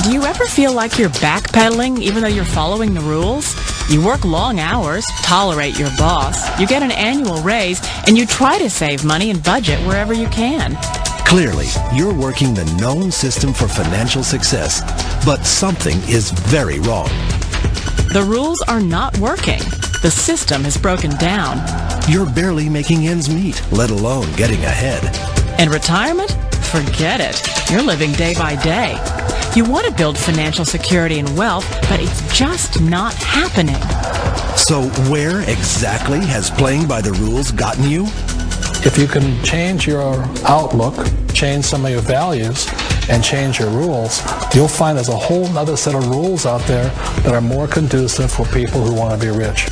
Do you ever feel like you're backpedaling even though you're following the rules? You work long hours, tolerate your boss, you get an annual raise, and you try to save money and budget wherever you can. Clearly, you're working the known system for financial success, but something is very wrong. The rules are not working. The system has broken down. You're barely making ends meet, let alone getting ahead. And retirement? Forget it. You're living day by day. You want to build financial security and wealth, but it's just not happening. So where exactly has playing by the rules gotten you? If you can change your outlook, change some of your values, and change your rules, you'll find there's a whole other set of rules out there that are more conducive for people who want to be rich.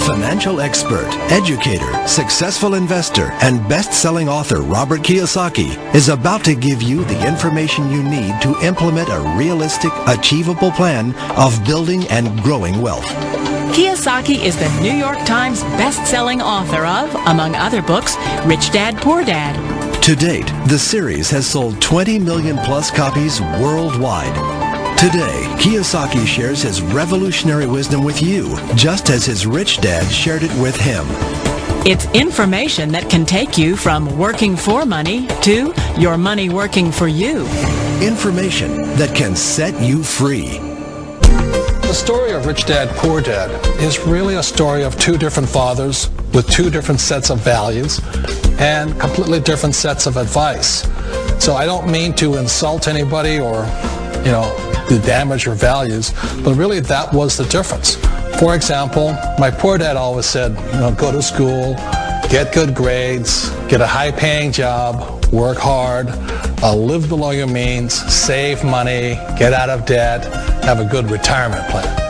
Financial expert, educator, successful investor, and best-selling author Robert Kiyosaki is about to give you the information you need to implement a realistic, achievable plan of building and growing wealth. Kiyosaki is the New York Times best-selling author of, among other books, Rich Dad, Poor Dad. To date, the series has sold 20 million plus copies worldwide. Today, Kiyosaki shares his revolutionary wisdom with you, just as his rich dad shared it with him. It's information that can take you from working for money to your money working for you. Information that can set you free. The story of Rich Dad, Poor Dad is really a story of two different fathers with two different sets of values and completely different sets of advice. So I don't mean to insult anybody or, to damage your values, but really that was the difference. For example, my poor dad always said, go to school, get good grades, get a high-paying job, work hard, live below your means, save money, get out of debt, have a good retirement plan.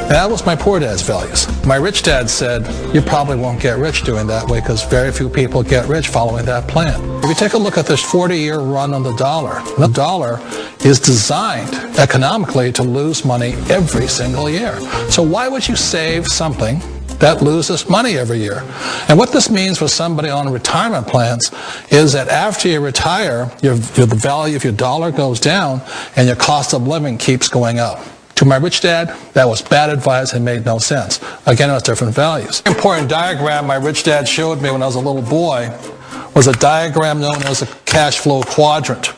And that was my poor dad's values. My rich dad said, you probably won't get rich doing that way because very few people get rich following that plan. If you take a look at this 40-year run on the dollar is designed economically to lose money every single year. So why would you save something that loses money every year? And what this means for somebody on retirement plans is that after you retire, the value of your dollar goes down and your cost of living keeps going up. To my rich dad, that was bad advice and made no sense. Again, it was different values. An important diagram my rich dad showed me when I was a little boy was a diagram known as a cash flow quadrant.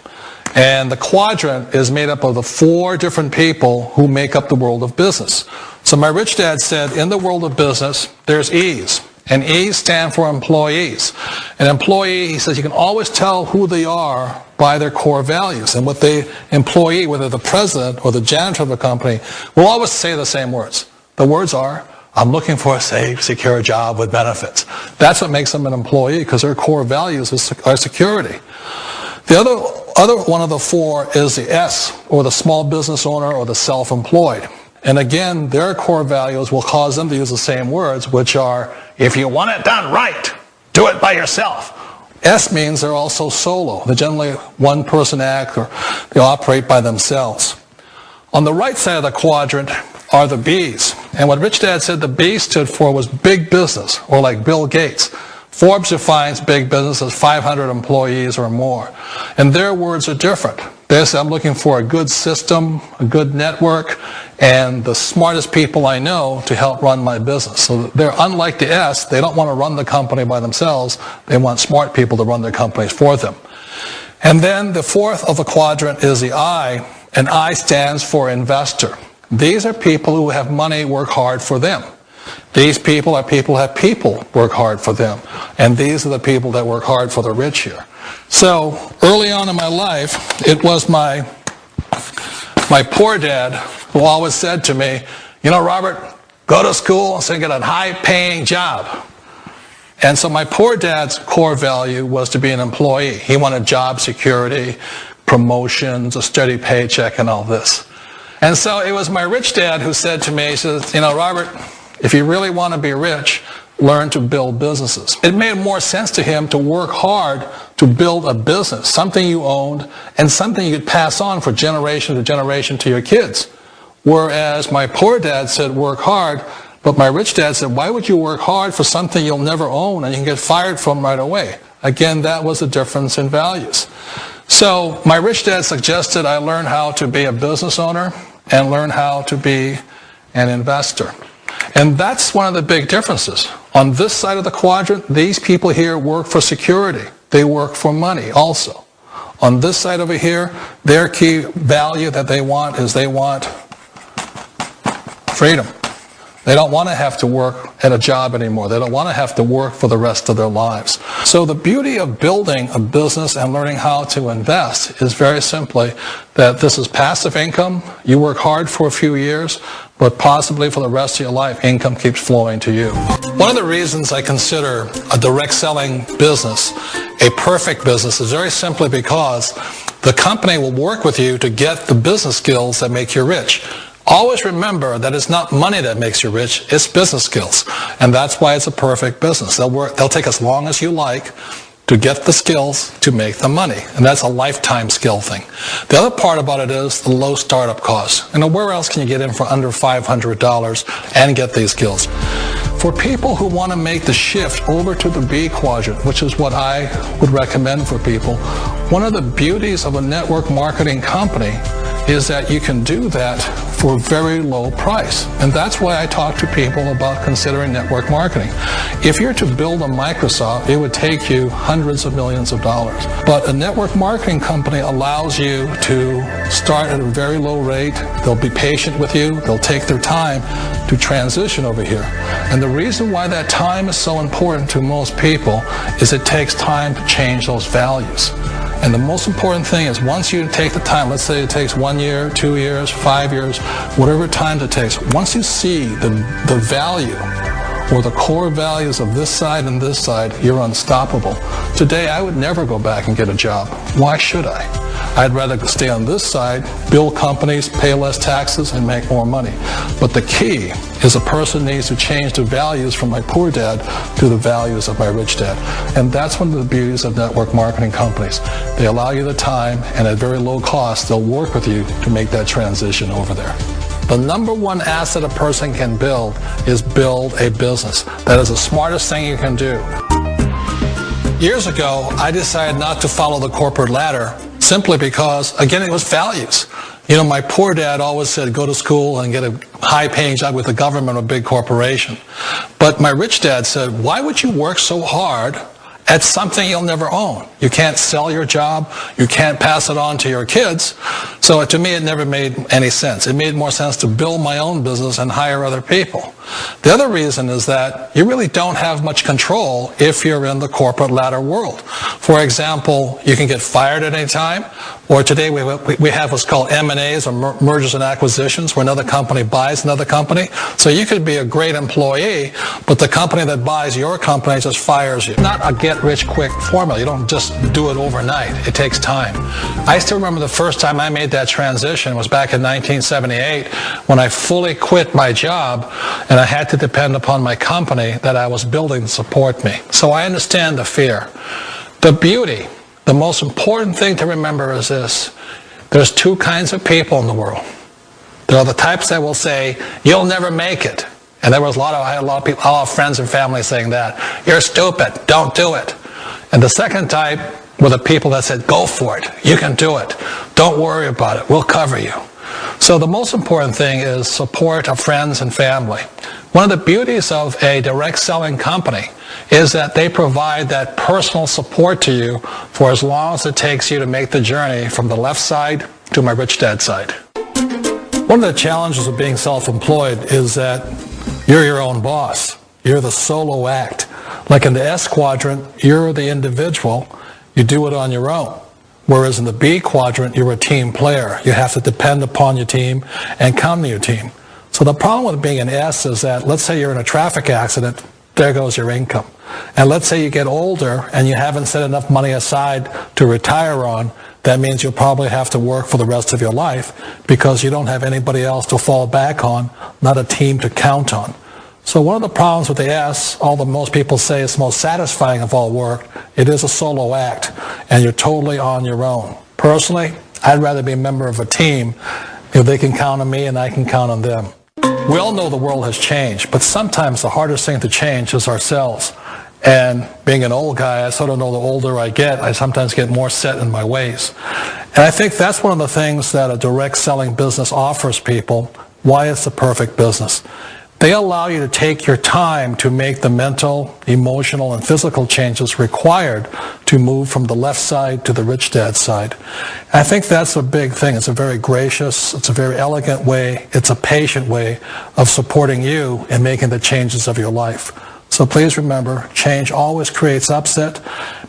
And the quadrant is made up of the four different people who make up the world of business. So my rich dad said, in the world of business, there's E's. And E's stand for employees. An employee, he says, you can always tell who they are by their core values. And what the employee, whether the president or the janitor of the company, will always say the same words. The words are, I'm looking for a safe, secure job with benefits. That's what makes them an employee, because their core values are security. The other one of the four is the S, or the small business owner or the self-employed. And again, their core values will cause them to use the same words, which are, if you want it done right, do it by yourself. S means they're also solo. They're generally one-person act, or they operate by themselves. On the right side of the quadrant are the B's. And what Rich Dad said the B stood for was big business, or like Bill Gates. Forbes defines big business as 500 employees or more. And their words are different. They say, I'm looking for a good system, a good network, and the smartest people I know to help run my business. So they're unlike the S. They don't want to run the company by themselves. They want smart people to run their companies for them. And then the fourth of the quadrant is the I, and I stands for investor. These are people who have money work hard for them. These people are people who have people work hard for them. And these are the people that work hard for the rich here. So early on in my life, it was my poor dad who always said to me, Robert, go to school and get a high-paying job. And so my poor dad's core value was to be an employee. He wanted job security, promotions, a steady paycheck, and all this. And so it was my rich dad who said to me, he says, Robert, if you really want to be rich, learn to build businesses. It made more sense to him to work hard to build a business, something you owned, and something you could pass on for generation to generation to your kids. Whereas my poor dad said work hard, but my rich dad said, why would you work hard for something you'll never own and you can get fired from right away? Again, that was the difference in values. So my rich dad suggested I learn how to be a business owner and learn how to be an investor. And that's one of the big differences. On this side of the quadrant, these people here work for security. They work for money also. On this side over here, their key value that they want is they want freedom. They don't want to have to work at a job anymore. They don't want to have to work for the rest of their lives. So the beauty of building a business and learning how to invest is very simply that this is passive income. You work hard for a few years, but possibly for the rest of your life, income keeps flowing to you. One of the reasons I consider a direct selling business a perfect business is very simply because the company will work with you to get the business skills that make you rich. Always remember that it's not money that makes you rich, it's business skills. And that's why it's a perfect business. They'll take as long as you like to get the skills to make the money. And that's a lifetime skill thing. The other part about it is the low startup cost. Where else can you get in for under $500 and get these skills? For people who want to make the shift over to the B quadrant, which is what I would recommend for people, one of the beauties of a network marketing company is that you can do that for a very low price. And that's why I talk to people about considering network marketing. If you're to build a Microsoft, it would take you hundreds of millions of dollars. But a network marketing company allows you to start at a very low rate. They'll be patient with you. They'll take their time to transition over here. And the reason why that time is so important to most people is it takes time to change those values. And the most important thing is once you take the time, let's say it takes 1 year, 2 years, 5 years, whatever time it takes, once you see the value or the core values of this side and this side, you're unstoppable. Today, I would never go back and get a job. Why should I? I'd rather stay on this side, build companies, pay less taxes, and make more money. But the key is a person needs to change the values from my poor dad to the values of my rich dad. And that's one of the beauties of network marketing companies. They allow you the time, and at very low cost, they'll work with you to make that transition over there. The number one asset a person can build is build a business. That is the smartest thing you can do. Years ago, I decided not to follow the corporate ladder simply because, again, it was values. My poor dad always said, go to school and get a high-paying job with the government or a big corporation. But my rich dad said, why would you work so hard at something you'll never own? You can't sell your job. You can't pass it on to your kids. So to me, it never made any sense. It made more sense to build my own business and hire other people. The other reason is that you really don't have much control if you're in the corporate ladder world. For example, you can get fired at any time, or today we have what's called M&As, or mergers and acquisitions, where another company buys another company. So you could be a great employee, but the company that buys your company just fires you. Not a get-rich-quick formula. You don't just do it overnight. It takes time. I still remember the first time I made that transition was back in 1978 when I fully quit my job and I had to depend upon my company that I was building to support me. So I understand the fear. The beauty, the most important thing to remember is this. There's two kinds of people in the world. There are the types that will say, you'll never make it. And I had a lot of people, a lot of friends and family saying that. You're stupid, don't do it. And the second type were the people that said, go for it, you can do it. Don't worry about it, we'll cover you. So the most important thing is support of friends and family. One of the beauties of a direct selling company is that they provide that personal support to you for as long as it takes you to make the journey from the left side to my rich dad side. One of the challenges of being self-employed is that you're your own boss. You're the solo act. Like in the S quadrant, you're the individual. You do it on your own. Whereas in the B quadrant, you're a team player. You have to depend upon your team and count on your team. So the problem with being an S is that, let's say you're in a traffic accident, there goes your income. And let's say you get older and you haven't set enough money aside to retire on, that means you'll probably have to work for the rest of your life because you don't have anybody else to fall back on, not a team to count on. So one of the problems with the S, although most people say it's most satisfying of all work, it is a solo act, and you're totally on your own. Personally, I'd rather be a member of a team if they can count on me and I can count on them. We all know the world has changed, but sometimes the hardest thing to change is ourselves. And being an old guy, I sort of know the older I get, I sometimes get more set in my ways. And I think that's one of the things that a direct selling business offers people, why it's the perfect business. They allow you to take your time to make the mental, emotional, and physical changes required to move from the left side to the rich dad side. And I think that's a big thing. It's a very gracious, it's a very elegant way, it's a patient way of supporting you in making the changes of your life. So please remember, change always creates upset,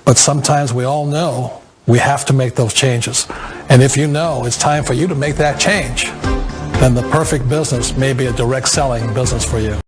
but sometimes we all know we have to make those changes. And if you know it's time for you to make that change, then the perfect business may be a direct selling business for you.